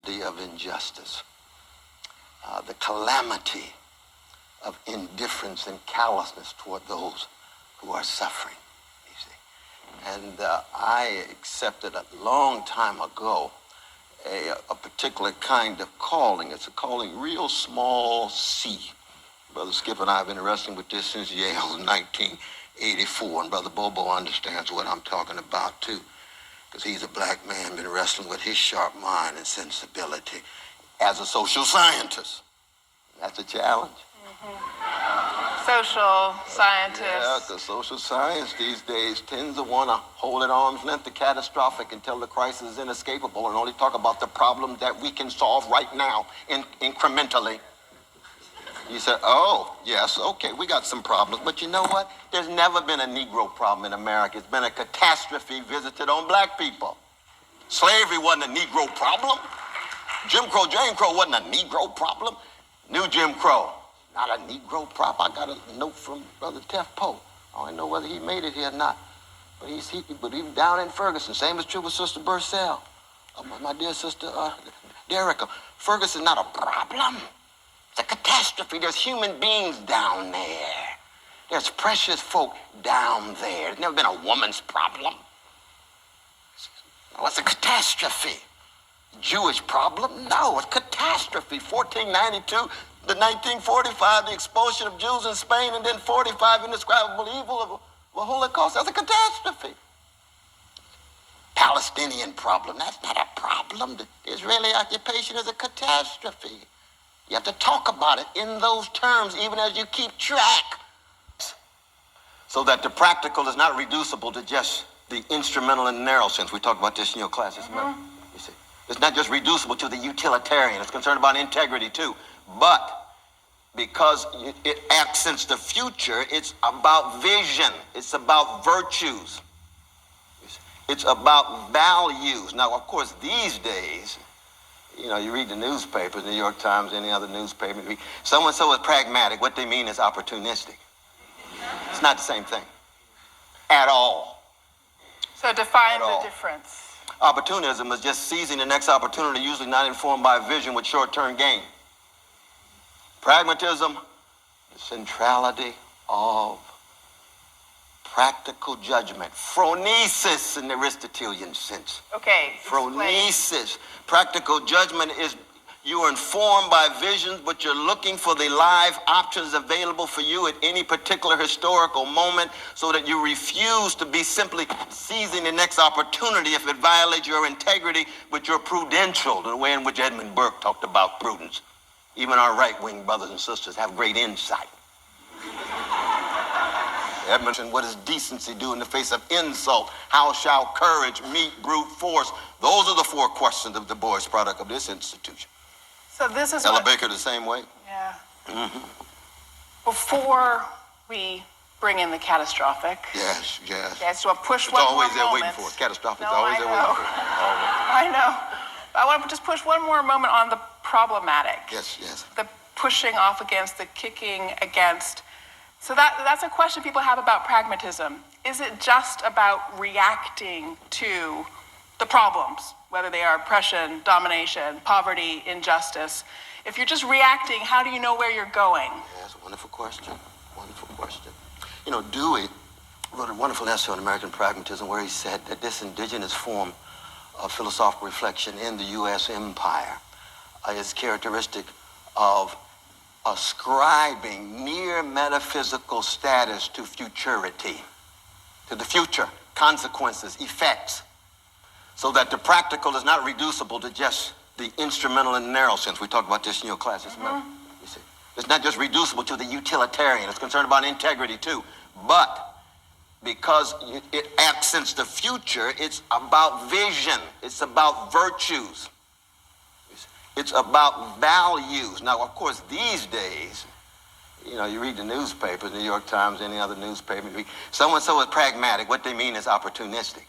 of injustice, the calamity of indifference and callousness toward those who are suffering, you see. And I accepted a long time ago a particular kind of calling. It's a calling real small c. Brother Skip and I have been wrestling with this since Yale in 1984, and Brother Bobo understands what I'm talking about too, because he's a black man, been wrestling with his sharp mind and sensibility as a social scientist. That's a challenge. Social scientists. Yeah, because social science these days tends to want to hold at arm's length the catastrophic until the crisis is inescapable and only talk about the problem that we can solve right now incrementally. You say, oh, yes, okay, we got some problems, but you know what? There's never been a Negro problem in America. It's been a catastrophe visited on black people. Slavery wasn't a Negro problem. Jim Crow wasn't a Negro problem. New Jim Crow, not a Negro problem. I got a note from Brother Tef Poe. I don't know whether he made it here or not, but he's down in Ferguson. Same is true with Sister Bursell, my dear sister Derica. Ferguson not a problem. It's a catastrophe. There's human beings down there. There's precious folk down there. There's never been a woman's problem. No, it's a catastrophe. Jewish problem? No, it's catastrophe. 1492 to 1945, the expulsion of Jews in Spain, and then 45, indescribable evil of the Holocaust. That's a catastrophe. Palestinian problem. That's not a problem. The Israeli occupation is a catastrophe. You have to talk about it in those terms, even as you keep track. So that the practical is not reducible to just the instrumental and narrow sense. We talked about this in your classes. You see, it's not just reducible to the utilitarian. It's concerned about integrity too. But because it accents the future, it's about vision. It's about virtues. It's about values. Now, of course, these days, you know, you read the newspapers, New York Times, any other newspaper, so-and-so is pragmatic. What they mean is opportunistic. It's not the same thing at all. So define the difference. Opportunism is just seizing the next opportunity, usually not informed by a vision with short-term gain. Pragmatism, the centrality of practical judgment. Phronesis in the Aristotelian sense. Okay. Phronesis. Practical judgment is you are informed by visions, but you're looking for the live options available for you at any particular historical moment so that you refuse to be simply seizing the next opportunity if it violates your integrity, but you're prudential, the way in which Edmund Burke talked about prudence. Even our right-wing brothers and sisters have great insight. Edmund, what does decency do in the face of insult? How shall courage meet brute force? Those are the four questions of the Boyce product of this institution. So this is Ella Baker the same way. Yeah. Before we bring in the catastrophic. Yes. Okay, so I'll push it's one always more there moment. waiting for us. Catastrophic is No, always there waiting for us. I know. I want to just push one more moment on the problematic. Yes. The pushing off against, the kicking against. So that's a question people have about pragmatism. Is it just about reacting to the problems, whether they are oppression, domination, poverty, injustice? If you're just reacting, how do you know where you're going? Yeah, that's a wonderful question. You know, Dewey wrote a wonderful essay on American pragmatism where he said that this indigenous form of philosophical reflection in the U.S. empire is characteristic of ascribing mere metaphysical status to futurity, to the future, consequences, effects, so that the practical is not reducible to just the instrumental and narrow sense. We talked about this in your classes. You see, it's not just reducible to the utilitarian. It's concerned about integrity too. But because it accents the future, it's about vision. It's about virtues. It's about values. Now, of course, these days, you know, you read the newspapers, New York Times, any other newspaper, so-and-so is pragmatic. What they mean is opportunistic.